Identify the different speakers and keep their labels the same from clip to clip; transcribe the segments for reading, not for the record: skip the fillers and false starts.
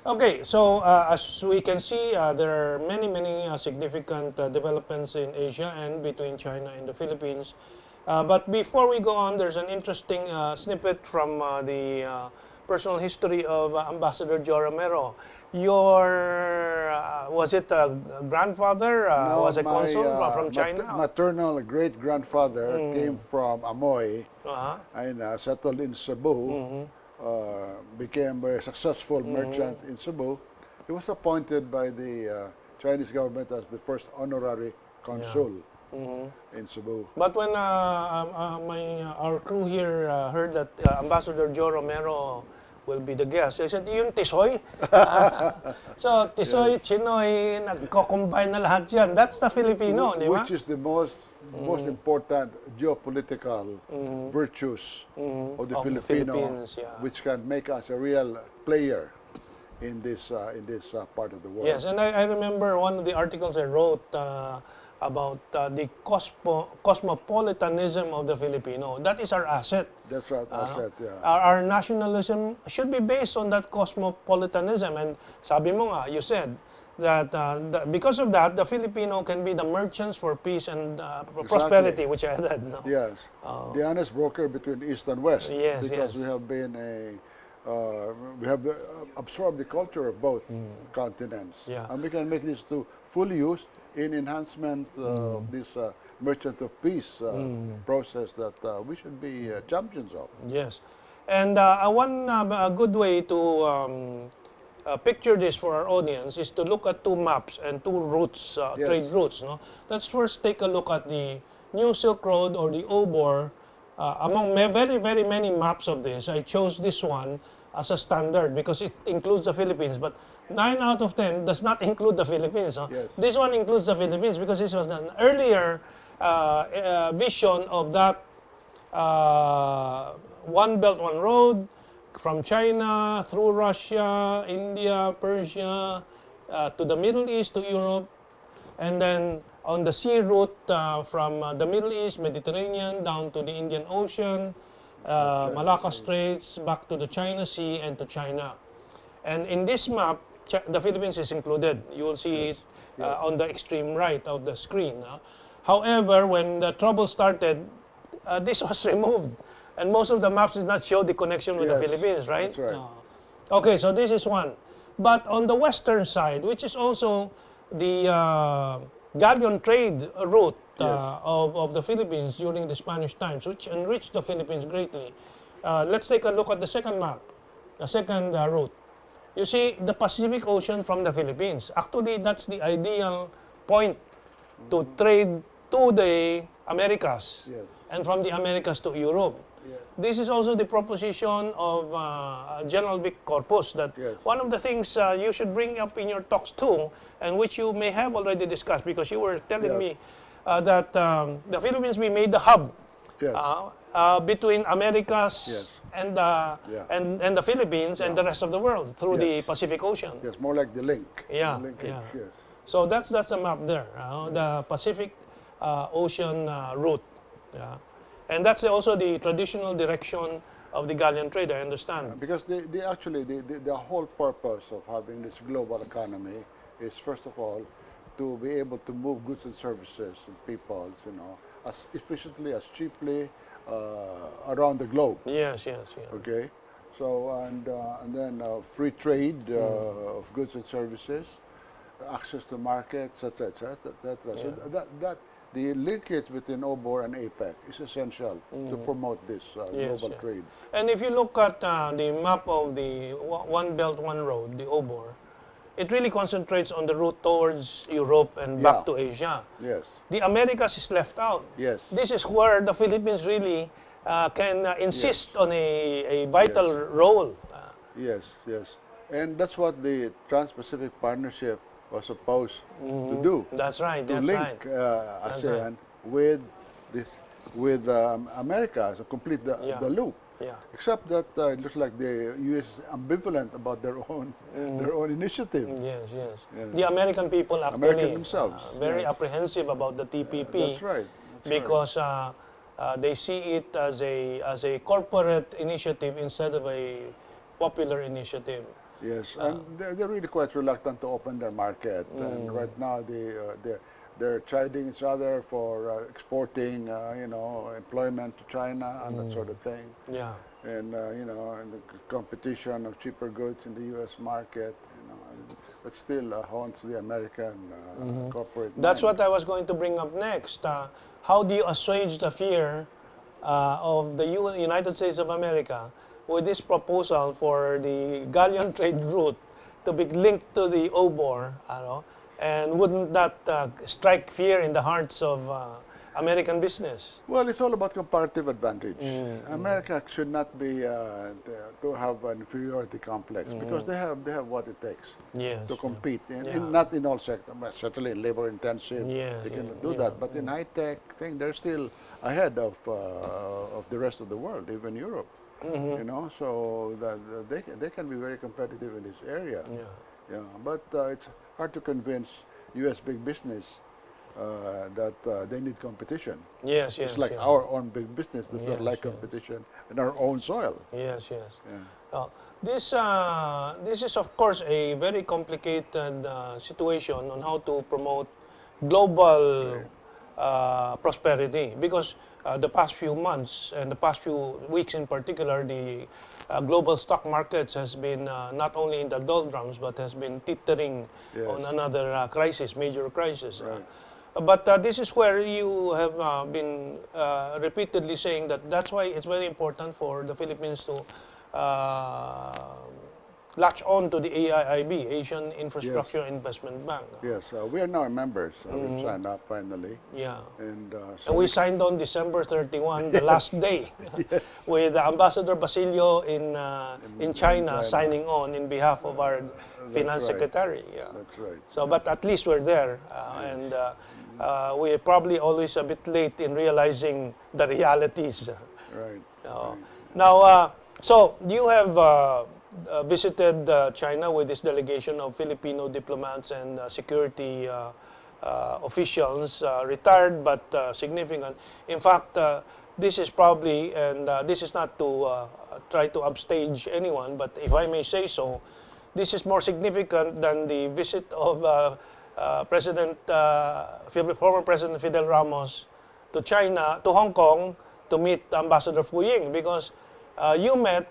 Speaker 1: Okay, so as we can see, there are many significant developments in Asia and between China and the Philippines. But before we go on, there's an interesting snippet from the personal history of Ambassador Jose Romero. Your, was it a grandfather,
Speaker 2: No,
Speaker 1: was a
Speaker 2: my
Speaker 1: consul from China?
Speaker 2: maternal great-grandfather came from Amoy
Speaker 1: Uh-huh.
Speaker 2: and settled in Cebu, became a successful merchant in Cebu. He was appointed by the Chinese government as the first honorary consul in Cebu.
Speaker 1: But when our crew here heard that Ambassador Jose Romero will be the guest, I said, yung Tisoy? So, Tisoy, Chinoy, nagko-combine na lahat yan. That's the Filipino, di ba?
Speaker 2: Which is the most important geopolitical virtues of the Filipino,
Speaker 1: Philippines, yeah.
Speaker 2: which can make us a real player in this part of the world.
Speaker 1: Yes, and I remember one of the articles I wrote about the cosmopolitanism of the Filipino. That is our asset.
Speaker 2: That's right, asset, yeah.
Speaker 1: Our nationalism should be based on that cosmopolitanism. And sabi mo nga, you said, that because of that, the Filipino can be the merchants for peace and prosperity, which I said. No?
Speaker 2: Yes, the honest broker between East and West.
Speaker 1: Yes,
Speaker 2: because
Speaker 1: yes.
Speaker 2: we have been we have absorbed the culture of both continents,
Speaker 1: Yeah.
Speaker 2: and we can make this to full use in enhancement of this merchant of peace process that we should be champions of.
Speaker 1: Yes. And one good way to picture this for our audience is to look at two maps and two routes,
Speaker 2: Yes.
Speaker 1: trade routes. No? Let's first take a look at the New Silk Road or the OBOR. Among very many maps of this, I chose this one as a standard because it includes the Philippines. But 9 out of 10 does not include the Philippines. No?
Speaker 2: Yes.
Speaker 1: This one includes the Philippines because this was an earlier vision of that One Belt, One Road, from China, through Russia, India, Persia, to the Middle East, to Europe, and then on the sea route from the Middle East, Mediterranean, down to the Indian Ocean, Malacca Straits, back to the China Sea, and to China. And in this map, the Philippines is included. You will see it on the extreme right of the screen. However, when the trouble started, this was removed. And most of the maps did not show the connection with the Philippines, right?
Speaker 2: That's right.
Speaker 1: Okay, so this is one. But on the western side, which is also the galleon trade route of the Philippines during the Spanish times, which enriched the Philippines greatly. Let's take a look at the second map, the second route. You see the Pacific Ocean from the Philippines. Actually, that's the ideal point to trade to the Americas and from the Americas to Europe. This is also the proposition of General Vic Corpus, that one of the things you should bring up in your talks too, and which you may have already discussed, because you were telling me that the Philippines we made the hub between Americas and the Philippines and the rest of the world through the Pacific Ocean.
Speaker 2: Yes, more like the link.
Speaker 1: Yeah,
Speaker 2: the linkage, yes.
Speaker 1: So that's a map there, the Pacific Ocean route. Yeah. And that's also the traditional direction of the galleon trade, I understand.
Speaker 2: Because the whole purpose of having this global economy is, first of all, to be able to move goods and services and people, as efficiently, as cheaply around the globe.
Speaker 1: Yes.
Speaker 2: Okay, so and then free trade of goods and services, access to markets, etc. So the linkage between OBOR and APEC is essential to promote this global trade.
Speaker 1: And if you look at the map of the One Belt, One Road, the OBOR, it really concentrates on the route towards Europe and back to Asia.
Speaker 2: Yes.
Speaker 1: The Americas is left out.
Speaker 2: Yes.
Speaker 1: This is where the Philippines really can insist on a vital role.
Speaker 2: Yes. And that's what the Trans-Pacific Partnership was supposed to do.
Speaker 1: That's right.
Speaker 2: To link ASEAN with America, to complete the loop.
Speaker 1: Yeah.
Speaker 2: Except that it looks like the U.S. is ambivalent about their own initiative.
Speaker 1: Yes. The American people actually
Speaker 2: themselves,
Speaker 1: very apprehensive about the TPP.
Speaker 2: That's right.
Speaker 1: Because they see it as a corporate initiative instead of a popular initiative.
Speaker 2: Yes, and they're really quite reluctant to open their market. And right now, they're chiding each other for exporting, employment to China and that sort of thing.
Speaker 1: Yeah.
Speaker 2: And and the competition of cheaper goods in the U.S. market, but still haunts the American corporate
Speaker 1: That's
Speaker 2: mind.
Speaker 1: what I was going to bring up next. How do you assuage the fear of the United States of America with this proposal for the galleon trade route to be linked to the OBOR? And wouldn't that strike fear in the hearts of American business?
Speaker 2: Well, it's all about comparative advantage. America should not be to have an inferiority complex because they have what it takes
Speaker 1: Yes.
Speaker 2: to compete.
Speaker 1: Yeah.
Speaker 2: Not in all sectors, but certainly in labor intensive,
Speaker 1: Yes,
Speaker 2: they cannot
Speaker 1: yeah,
Speaker 2: do that. But in high tech thing, they're still ahead of the rest of the world, even Europe. So that they can be very competitive in this area.
Speaker 1: Yeah.
Speaker 2: Yeah, but it's hard to convince U.S. big business that they need competition.
Speaker 1: Yes, yes.
Speaker 2: It's like
Speaker 1: yes.
Speaker 2: our own big business does not
Speaker 1: Yes,
Speaker 2: like
Speaker 1: yeah.
Speaker 2: competition in our own soil.
Speaker 1: Yes, yes.
Speaker 2: Yeah.
Speaker 1: This is, of course, a very complicated situation on how to promote global prosperity because the past few months and the past few weeks in particular, the global stock markets has been not only in the doldrums but has been teetering
Speaker 2: Yes.
Speaker 1: on another crisis, major crisis.
Speaker 2: Right.
Speaker 1: But this is where you have been repeatedly saying that that's why it's very important for the Philippines to latch on to the AIIB, Asian Infrastructure Investment Bank.
Speaker 2: Yes, we are now members. We've signed up finally.
Speaker 1: Yeah.
Speaker 2: And,
Speaker 1: And we signed on December 31, the last day, with Ambassador Basilio in China signing on in behalf of our finance
Speaker 2: right.
Speaker 1: secretary. Yeah.
Speaker 2: That's right.
Speaker 1: So, but at least we're there, and we're probably always a bit late in realizing the realities.
Speaker 2: Right.
Speaker 1: Now, so you have visited China with this delegation of Filipino diplomats and security officials, retired but significant. In fact, this is probably, and this is not to try to upstage anyone, but if I may say so, this is more significant than the visit of former President Fidel Ramos to China, to Hong Kong, to meet Ambassador Fu Ying, because you met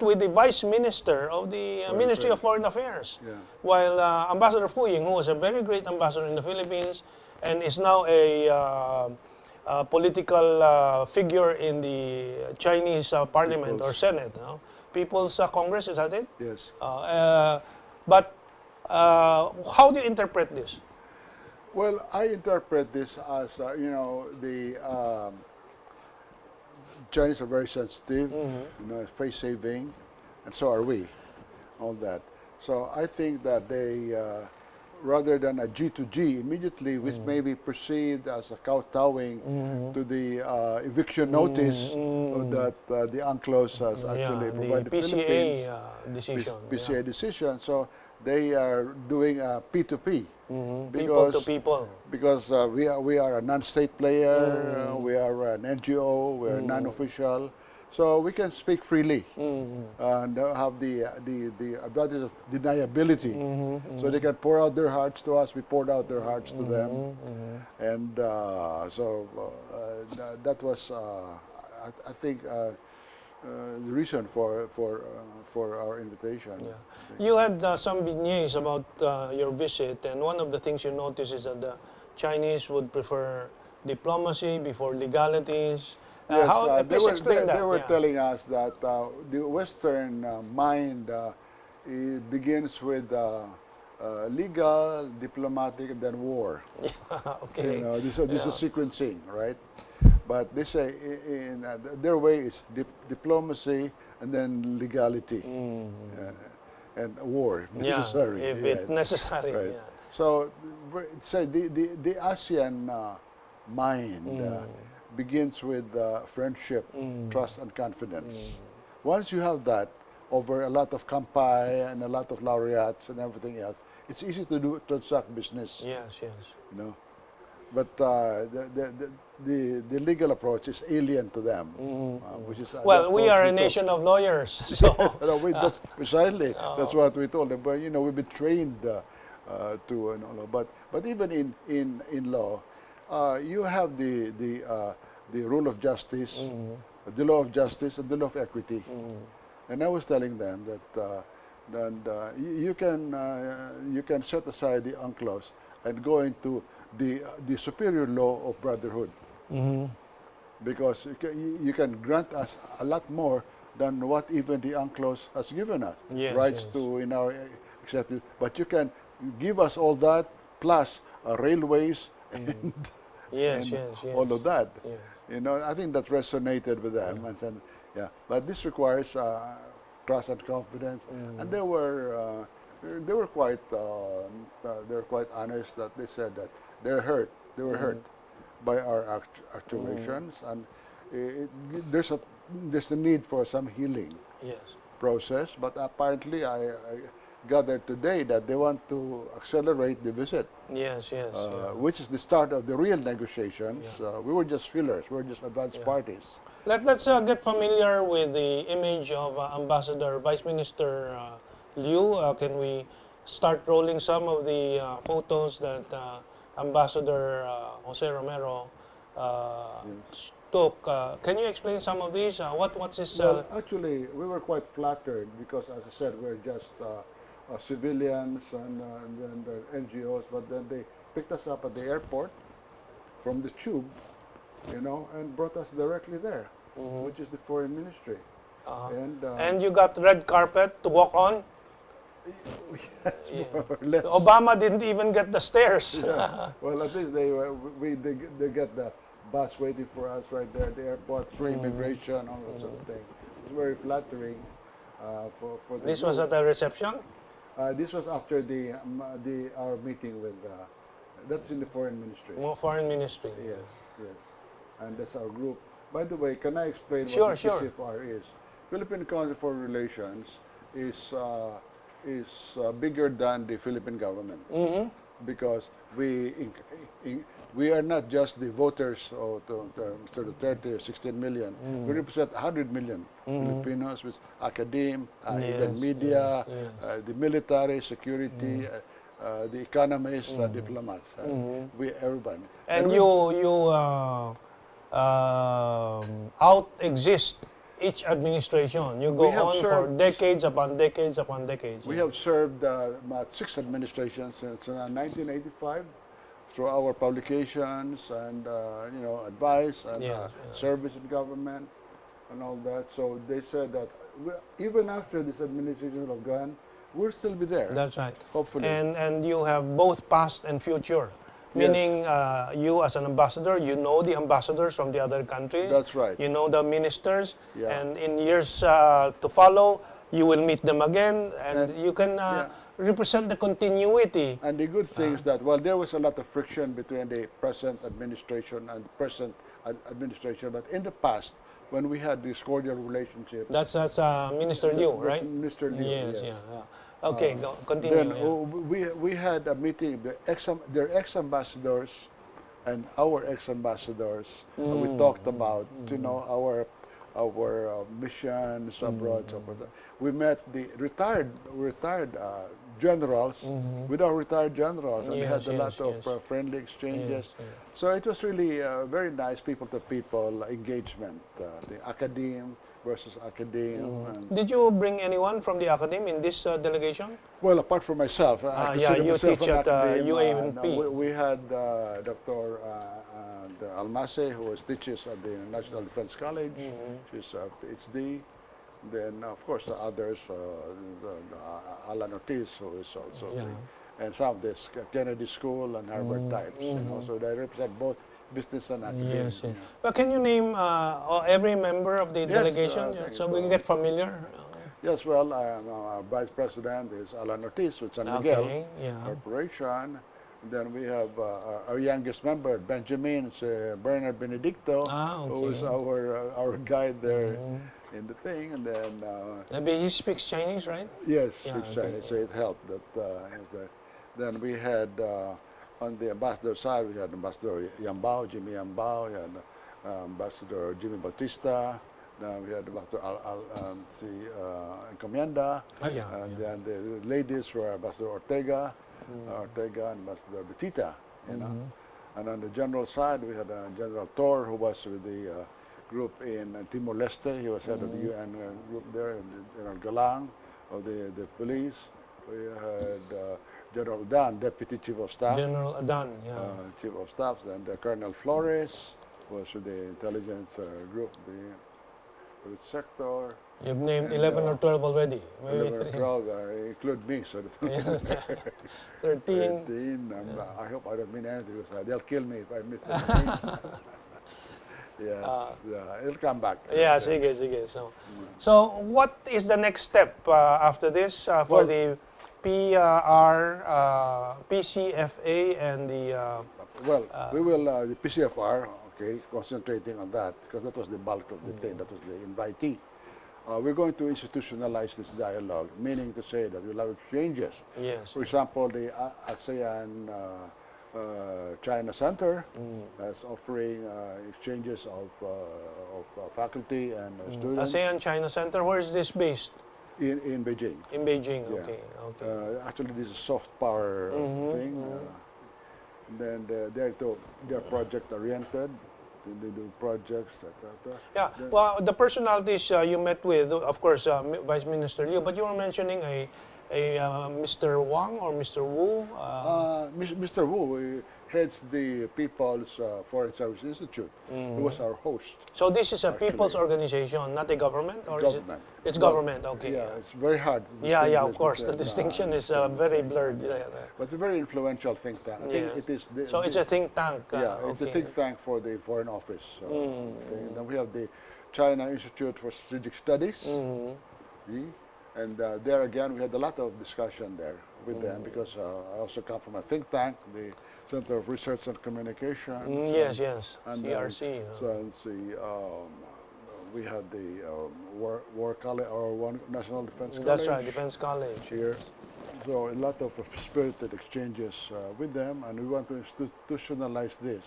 Speaker 1: with the Vice Minister of the Ministry of Foreign Affairs, while Ambassador Fu Ying, who was a very great ambassador in the Philippines and is now a political figure in the Chinese Parliament or Senate, People's Congress, is that it?
Speaker 2: Yes.
Speaker 1: But how do you interpret this?
Speaker 2: Well, I interpret this as, the Chinese are very sensitive, face saving, and so are we, all that. So I think that they, rather than a G2G immediately, which may be perceived as a kowtowing to the eviction notice that the UNCLOS has actually provided
Speaker 1: the
Speaker 2: the Philippines.
Speaker 1: PCA decision.
Speaker 2: PCA decision. So they are doing a P2P.
Speaker 1: People to people.
Speaker 2: Because we are a non-state player, we are an NGO, we are non-official, so we can speak freely and have the advantage of deniability. So they can pour out their hearts to us, we poured out their hearts to them, and that was, I think, the reason for our invitation.
Speaker 1: Yeah. You had some beignets about your visit, and one of the things you noticed is that the Chinese would prefer diplomacy before legalities.
Speaker 2: Yes,
Speaker 1: Please explain that.
Speaker 2: They were telling us that the Western mind it begins with legal, diplomatic, and then war.
Speaker 1: Okay.
Speaker 2: This is sequencing, right? But they say their way is diplomacy and then legality and war if necessary.
Speaker 1: If it's necessary.
Speaker 2: Right.
Speaker 1: Yeah.
Speaker 2: So the ASEAN mind begins with friendship, trust, and confidence. Once you have that over a lot of kampai and a lot of laureates and everything else, it's easy to transact business.
Speaker 1: Yes, yes.
Speaker 2: but the legal approach is alien to them, which is
Speaker 1: Well,
Speaker 2: the
Speaker 1: we are a
Speaker 2: approach we took.
Speaker 1: nation of lawyers, so
Speaker 2: No, that's precisely that's what we told them. But we've been trained to but even in law, you have the rule of justice, the law of justice, and the law of equity. And I was telling them that you can set aside the UNCLOS and go into the superior law of brotherhood, because you can grant us a lot more than what even the UNCLOS has given us,
Speaker 1: Yes,
Speaker 2: rights
Speaker 1: yes.
Speaker 2: to in our executive. But you can give us all that plus railways and
Speaker 1: yes,
Speaker 2: and
Speaker 1: yes, yes.
Speaker 2: all of that.
Speaker 1: Yes.
Speaker 2: I think that resonated with them. And then, but this requires trust and confidence. And they were quite honest that they said that they're hurt. They were hurt by our actuations, and there's a need for some healing
Speaker 1: Yes.
Speaker 2: process. But apparently, I gathered today that they want to accelerate the visit.
Speaker 1: Yes, yes.
Speaker 2: Which is the start of the real negotiations. We were just fillers. We were just advanced parties.
Speaker 1: Let's get familiar with the image of Ambassador Vice Minister Liu. Can we start rolling some of the photos that Ambassador Jose Romero took? Can you explain some of these? What's this?
Speaker 2: Well, actually, we were quite flattered because, as I said, we're just civilians and NGOs, but then they picked us up at the airport from the tube, and brought us directly there, which is the foreign ministry.
Speaker 1: And you got red carpet to walk on?
Speaker 2: Yes, more or less.
Speaker 1: Obama didn't even get the stairs.
Speaker 2: Yeah. Well, at least they get the bus waiting for us right there at the airport, free immigration, all that sort of thing. It's very flattering for the
Speaker 1: This was
Speaker 2: group.
Speaker 1: at the reception?
Speaker 2: This was after our meeting with. That's in the foreign ministry.
Speaker 1: Foreign Ministry.
Speaker 2: Yes, yes, and that's our group. By the way, can I explain
Speaker 1: Sure,
Speaker 2: what the
Speaker 1: sure.
Speaker 2: PCFR is? Philippine Council for Relations is bigger than the Philippine government, because we are not just the voters of the 30 or 16 million. We represent 100 million Filipinos with academe, even media, the military, security, the economists, diplomats. Everybody.
Speaker 1: And you out-exist each administration. You go
Speaker 2: We have
Speaker 1: on for
Speaker 2: served-
Speaker 1: decades upon decades upon decades.
Speaker 2: We have served about 6 administrations since 1985 through our publications and advice and
Speaker 1: Yes,
Speaker 2: service in government and all that. So they said that even after this administration have gone, we'll still be there.
Speaker 1: That's right.
Speaker 2: Hopefully.
Speaker 1: And you have both past and future. Meaning you as an ambassador, you know the ambassadors from the other countries.
Speaker 2: That's right.
Speaker 1: You know the ministers.
Speaker 2: Yeah.
Speaker 1: And in years to follow, you will meet them again. And you can represent the continuity.
Speaker 2: And the good thing is that, well, there was a lot of friction between the present administration and the present administration. But in the past, when we had this cordial relationship.
Speaker 1: That's Minister Liu, right?
Speaker 2: Minister Liu,
Speaker 1: Yes,
Speaker 2: yes.
Speaker 1: yeah. Okay, continue.
Speaker 2: Then we had a meeting, their ex-ambassadors and our ex-ambassadors. We talked about, our missions abroad. So forth. We met the retired generals with our retired generals, and we had a lot of friendly exchanges.
Speaker 1: Yes.
Speaker 2: So it was really very nice people-to-people engagement, the academe versus academe. And
Speaker 1: Did you bring anyone from the academy in this delegation?
Speaker 2: well, apart from myself, I consider
Speaker 1: you
Speaker 2: myself
Speaker 1: teach
Speaker 2: an
Speaker 1: at
Speaker 2: academe.
Speaker 1: UANP.
Speaker 2: We had Dr. Almase, who teaches at the National Defense College. She's a PhD. Then, of course, the others, Alan Ortiz, who is also, and some of this Kennedy School and Harvard types. So they represent both business and academia.
Speaker 1: Yes. But can you name every member of the delegation so we can get familiar?
Speaker 2: Yes, well, our vice president is Alan Ortiz with San Miguel Corporation. Then we have our youngest member, Benjamin, Bernard Benedicto, who is our guide there in the thing. And then
Speaker 1: He speaks Chinese, right?
Speaker 2: yes, speaks Chinese, so it helped that he was there. Then we had on the ambassador side, we had Ambassador Jimmy Yambao, we had Ambassador Jimmy Bautista, we had Ambassador Encomienda, and then the ladies were Ambassador Ortega, and Ambassador Betita, you know. And on the general side, we had General Tor, who was with the group in Timor-Leste. He was head of the UN group there, and General Galang of the police. We had General Adan, Deputy Chief of Staff.
Speaker 1: General Adan,
Speaker 2: Chief of Staff, and Colonel Flores was with the intelligence group, the sector.
Speaker 1: You've named 11 or 12 already. Maybe
Speaker 2: 11 or 12, include me, so that's
Speaker 1: 13.
Speaker 2: 13. I hope I don't mean anything, because they'll kill me if I miss the Yes, it'll come back.
Speaker 1: Yeah, sige. So what is the next step after this for the PCFA and the...
Speaker 2: we will, the PCFR, okay, concentrating on that, because that was the bulk of the thing, that was the invitee. We're going to institutionalize this dialogue, meaning to say that we'll have exchanges.
Speaker 1: Yes.
Speaker 2: For example, the ASEAN China Center is offering exchanges of faculty and students.
Speaker 1: ASEAN China Center, where is this based?
Speaker 2: In Beijing.
Speaker 1: In Beijing,
Speaker 2: Yeah.
Speaker 1: okay.
Speaker 2: Actually, this is a soft power thing. Then they're project oriented. They do projects, etc.
Speaker 1: Yeah, well, the personalities you met with, of course, Vice Minister Liu, but you were mentioning a Mr. Wang or Mr. Wu?
Speaker 2: Mr. Wu heads the People's Foreign Service Institute. He was our host.
Speaker 1: So this is a people's organization, not a government? Or
Speaker 2: Government.
Speaker 1: It's government, okay.
Speaker 2: Yeah, it's very hard.
Speaker 1: Yeah, of course. The distinction is very blurred.
Speaker 2: But it's a very influential think tank. I think it is.
Speaker 1: So it's a think tank.
Speaker 2: It's a think tank for the Foreign Office. Thing. Then we have the China Institute for Strategic Studies. And there again, we had a lot of discussion there with them, because I also come from a think tank, the Center of Research and Communication.
Speaker 1: Yes.
Speaker 2: And
Speaker 1: CRC.
Speaker 2: we had the War College, or National Defense College.
Speaker 1: That's right, Defense College.
Speaker 2: Here. So a lot of spirited exchanges with them, and we want to institutionalize this.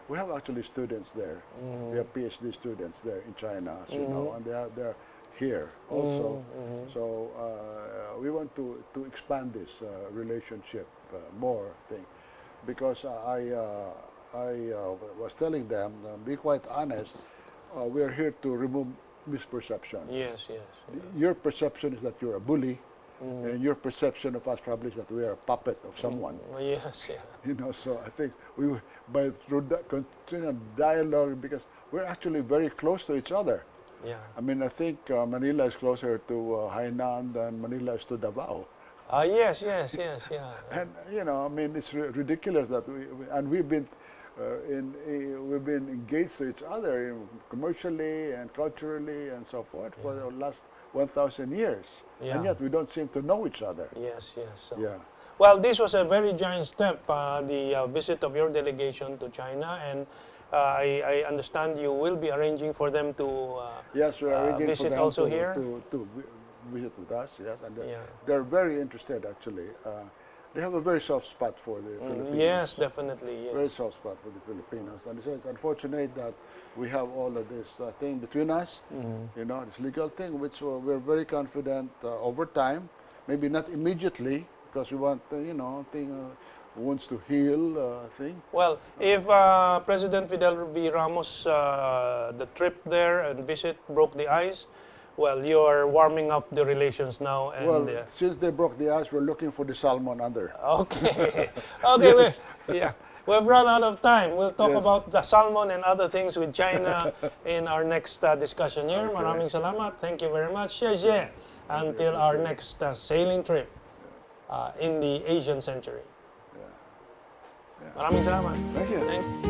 Speaker 2: We have actually students there. We have PhD students there in China, as you know, and they're here also. So we want to expand this relationship more thing, because I was telling them, be quite honest, we are here to remove misperception.
Speaker 1: Yes.
Speaker 2: Your perception is that you're a bully, and your perception of us probably is that we are a puppet of someone.
Speaker 1: Yes.
Speaker 2: You know, so I think through that continued dialogue, because we're actually very close to each other.
Speaker 1: Yeah.
Speaker 2: I mean, I think Manila is closer to Hainan than Manila is to Davao.
Speaker 1: Yes.
Speaker 2: And you know, I mean, it's ridiculous that we've been engaged to each other commercially and culturally and so forth for the last 1,000 years, and yet we don't seem to know each other.
Speaker 1: Yes. So.
Speaker 2: Yeah.
Speaker 1: Well, this was a very giant step, the visit of your delegation to China, and I understand you will be arranging for them to
Speaker 2: yes, we are arranging
Speaker 1: visit
Speaker 2: for them
Speaker 1: also
Speaker 2: to
Speaker 1: here.
Speaker 2: To visit with us. Yes, and they're very interested actually. They have a very soft spot for the Filipinos.
Speaker 1: Yes, definitely. Yes.
Speaker 2: Very soft spot for the Filipinos, and it's unfortunate that we have all of this thing between us. You know, this legal thing, which we're very confident over time, maybe not immediately, because we want wounds to heal thing.
Speaker 1: Well, if President Fidel V. Ramos, the trip there and visit broke the ice, well, you're warming up the relations now. And
Speaker 2: well, since they broke the ice, we're looking for the salmon under.
Speaker 1: Okay.
Speaker 2: Yes.
Speaker 1: We've run out of time. We'll talk about the salmon and other things with China in our next discussion here.
Speaker 2: Okay.
Speaker 1: Maraming salamat. Thank you very much. Xie. Until our next sailing trip in the Asian century. Maraming salamat.
Speaker 2: Thank you.